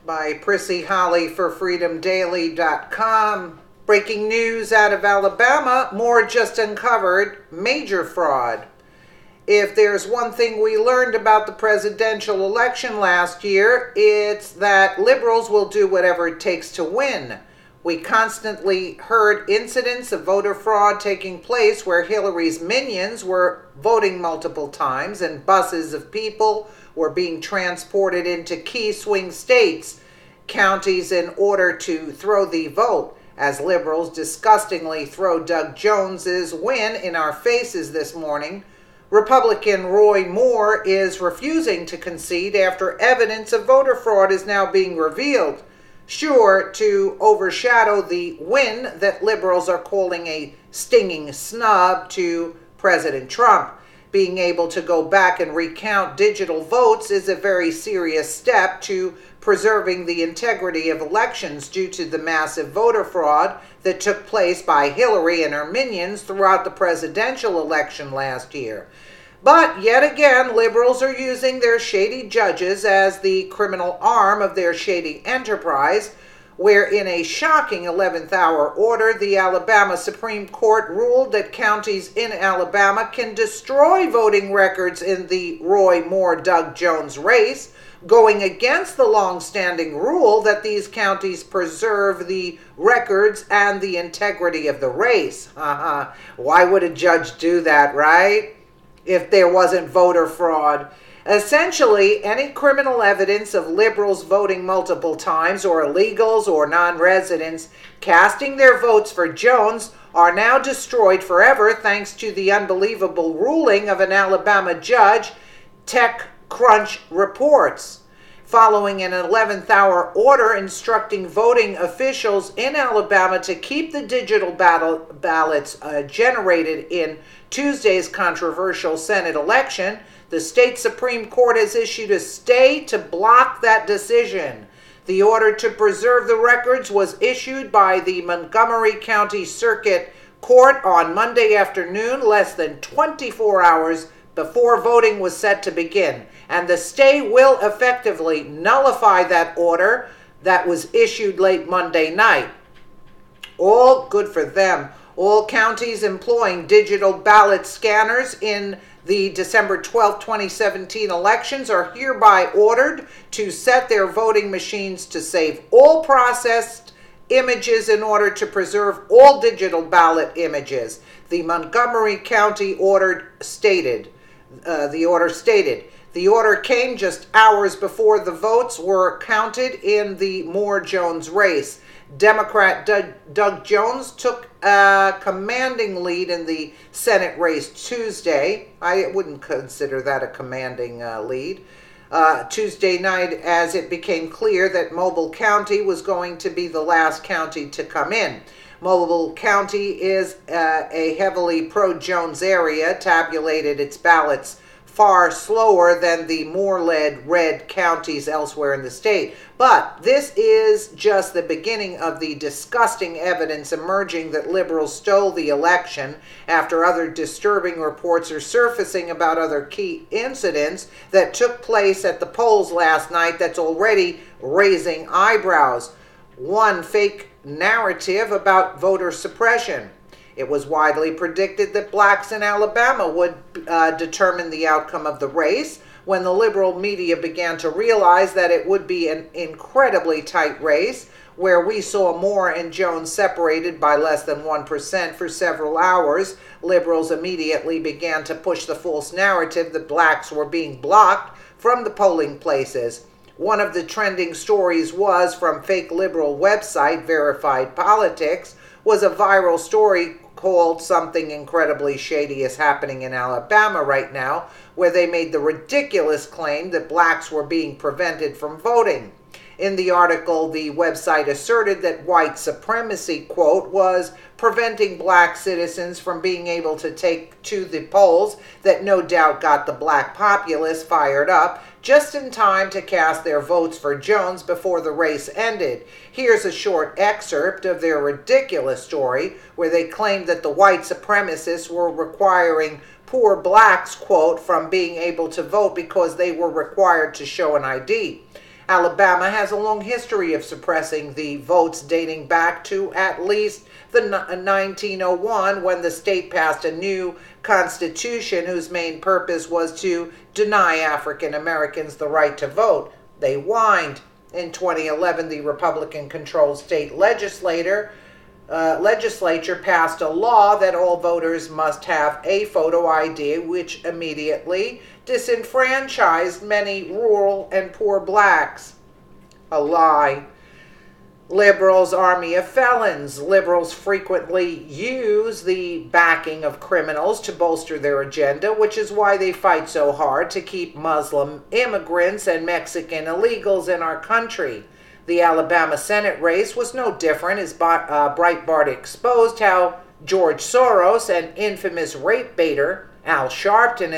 by Prissy Holly for freedomdaily.com. Breaking news out of Alabama, more just uncovered major fraud. If there's one thing we learned about the presidential election last year, it's that liberals will do whatever it takes to win. We constantly heard incidents of voter fraud taking place where Hillary's minions were voting multiple times and buses of people were being transported into key swing states, counties, in order to throw the vote, as liberals disgustingly throw Doug Jones's win in our faces this morning. Republican Roy Moore is refusing to concede after evidence of voter fraud is now being revealed, sure to overshadow the win that liberals are calling a stinging snub to President Trump. Being able to go back and recount digital votes is a very serious step to preserving the integrity of elections due to the massive voter fraud that took place by Hillary and her minions throughout the presidential election last year. But yet again, liberals are using their shady judges as the criminal arm of their shady enterprise, where in a shocking 11th hour order, the Alabama Supreme Court ruled that counties in Alabama can destroy voting records in the Roy Moore-Doug Jones race, going against the long-standing rule that these counties preserve the records and the integrity of the race. Why would a judge do that, right? If there wasn't voter fraud. Essentially, any criminal evidence of liberals voting multiple times or illegals or non-residents casting their votes for Jones are now destroyed forever thanks to the unbelievable ruling of an Alabama judge, TechCrunch reports. Following an 11th hour order instructing voting officials in Alabama to keep the digital ballots generated in Tuesday's controversial Senate election, the state Supreme Court has issued a stay to block that decision. The order to preserve the records was issued by the Montgomery County Circuit Court on Monday afternoon, less than 24 hours before voting was set to begin. And the stay will effectively nullify that order that was issued late Monday night. All good for them. All counties employing digital ballot scanners in the December 12, 2017 elections are hereby ordered to set their voting machines to save all processed images in order to preserve all digital ballot images. The Montgomery County order stated. The order came just hours before the votes were counted in the Moore-Jones race. Democrat Doug Jones took a commanding lead in the Senate race Tuesday. I wouldn't consider that a commanding lead. Tuesday night, as it became clear that Mobile County was going to be the last county to come in. Mobile County is a heavily pro-Jones area, tabulated its ballots far slower than the Moore-led red counties elsewhere in the state. But this is just the beginning of the disgusting evidence emerging that liberals stole the election after other disturbing reports are surfacing about other key incidents that took place at the polls last night that's already raising eyebrows. One, fake narrative about voter suppression. It was widely predicted that blacks in Alabama would determine the outcome of the race when the liberal media began to realize that it would be an incredibly tight race where we saw Moore and Jones separated by less than 1% for several hours. Liberals immediately began to push the false narrative that blacks were being blocked from the polling places. One of the trending stories was from fake liberal website Verified Politics, was a viral story called "Something Incredibly Shady is Happening in Alabama Right Now," where they made the ridiculous claim that blacks were being prevented from voting. In the article, the website asserted that white supremacy, quote, was preventing black citizens from being able to take to the polls, that no doubt got the black populace fired up just in time to cast their votes for Jones before the race ended. Here's a short excerpt of their ridiculous story where they claimed that the white supremacists were requiring poor blacks, quote, from being able to vote because they were required to show an ID. Alabama has a long history of suppressing the votes dating back to at least the 1901 when the state passed a new constitution whose main purpose was to deny African Americans the right to vote. They whined. In 2011, the Republican-controlled state legislature passed a law that all voters must have a photo ID, which immediately disenfranchised many rural and poor blacks. A lie. Liberals' army of felons. Liberals frequently use the backing of criminals to bolster their agenda, which is why they fight so hard to keep Muslim immigrants and Mexican illegals in our country. The Alabama Senate race was no different, as Breitbart exposed how George Soros and infamous rape baiter Al Sharpton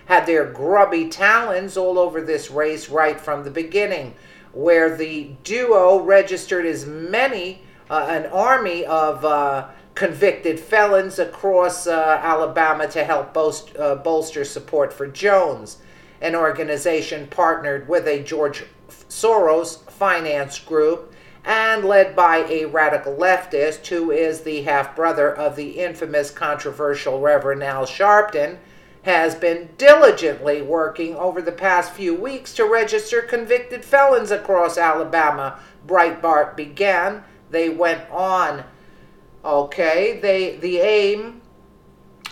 had their grubby talons all over this race right from the beginning, where the duo registered as many, an army of convicted felons across Alabama to help bolster support for Jones, an organization partnered with a George Soros finance group and led by a radical leftist who is the half-brother of the infamous controversial Reverend Al Sharpton, has been diligently working over the past few weeks to register convicted felons across Alabama. Breitbart began. They went on. Okay, the aim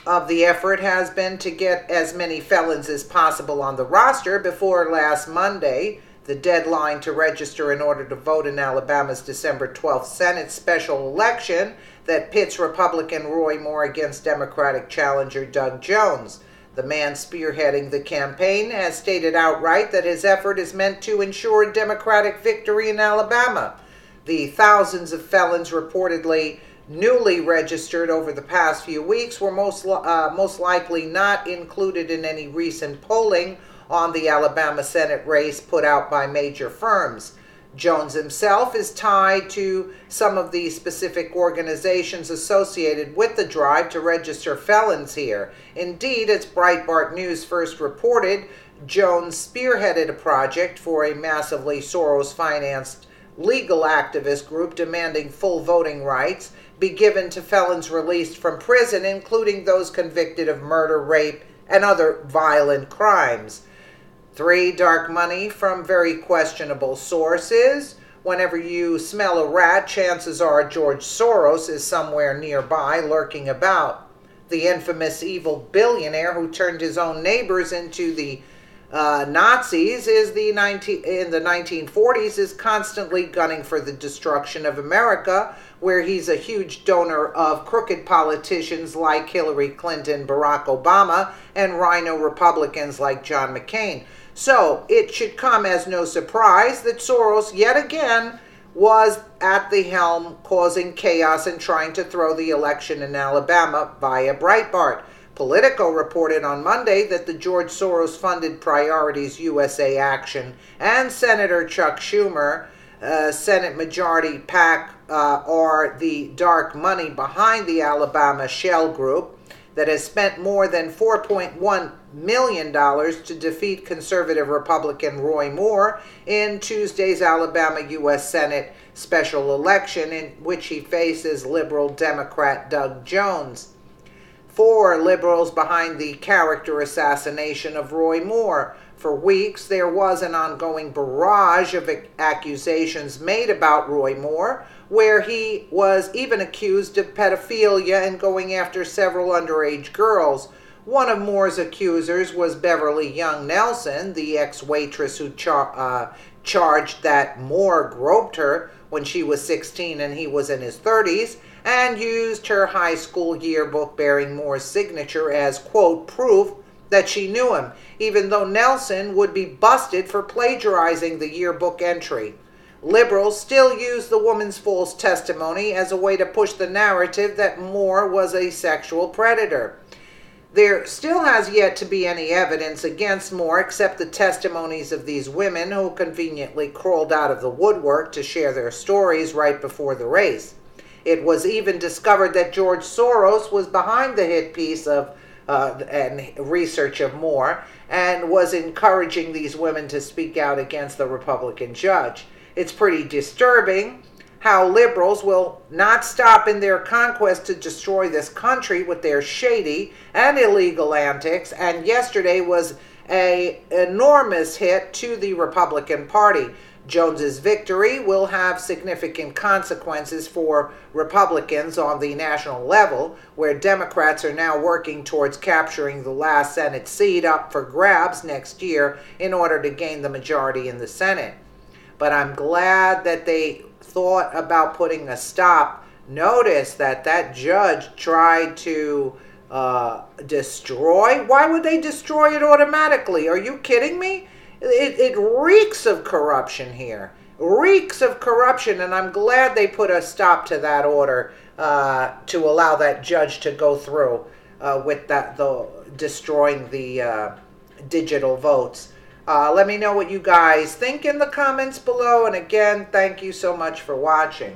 of the effort has been to get as many felons as possible on the roster before last Monday, the deadline to register in order to vote in Alabama's December 12th Senate special election that pits Republican Roy Moore against Democratic challenger Doug Jones. The man spearheading the campaign has stated outright that his effort is meant to ensure a Democratic victory in Alabama. The thousands of felons reportedly newly registered over the past few weeks were most likely not included in any recent polling on the Alabama Senate race put out by major firms. Jones himself is tied to some of the specific organizations associated with the drive to register felons here. Indeed, as Breitbart News first reported, Jones spearheaded a project for a massively Soros-financed legal activist group demanding full voting rights be given to felons released from prison, including those convicted of murder, rape, and other violent crimes. 3, dark money from very questionable sources. Whenever you smell a rat, chances are George Soros is somewhere nearby, lurking about. The infamous evil billionaire who turned his own neighbors into the Nazis in the 1940s is constantly gunning for the destruction of America, where he's a huge donor of crooked politicians like Hillary Clinton, Barack Obama, and rhino Republicans like John McCain. So it should come as no surprise that Soros yet again was at the helm, causing chaos and trying to throw the election in Alabama via Breitbart. Politico reported on Monday that the George Soros-funded Priorities USA Action and Senator Chuck Schumer, Senate Majority PAC, are the dark money behind the Alabama shell group that has spent more than $4.1 million to defeat conservative Republican Roy Moore in Tuesday's Alabama U.S. Senate special election, in which he faces liberal Democrat Doug Jones. 4 liberals behind the character assassination of Roy Moore. For weeks, there was an ongoing barrage of accusations made about Roy Moore, where he was even accused of pedophilia and going after several underage girls. One of Moore's accusers was Beverly Young Nelson, the ex-waitress who charged that Moore groped her when she was 16 and he was in his 30s, and used her high school yearbook bearing Moore's signature as, quote, proof that she knew him, even though Nelson would be busted for plagiarizing the yearbook entry. Liberals still use the woman's false testimony as a way to push the narrative that Moore was a sexual predator. There still has yet to be any evidence against Moore except the testimonies of these women who conveniently crawled out of the woodwork to share their stories right before the race. It was even discovered that George Soros was behind the hit piece of and research of more, and was encouraging these women to speak out against the Republican judge. It's pretty disturbing how liberals will not stop in their conquest to destroy this country with their shady and illegal antics, and yesterday was an enormous hit to the Republican Party. Jones's victory will have significant consequences for Republicans on the national level, where Democrats are now working towards capturing the last Senate seat up for grabs next year in order to gain the majority in the Senate. But I'm glad that they thought about putting a stop. Notice that that judge tried to destroy. Why would they destroy it automatically? Are you kidding me? It reeks of corruption here. Reeks of corruption, and I'm glad they put a stop to that order to allow that judge to go through with the destroying the digital votes. Let me know what you guys think in the comments below, and again, thank you so much for watching.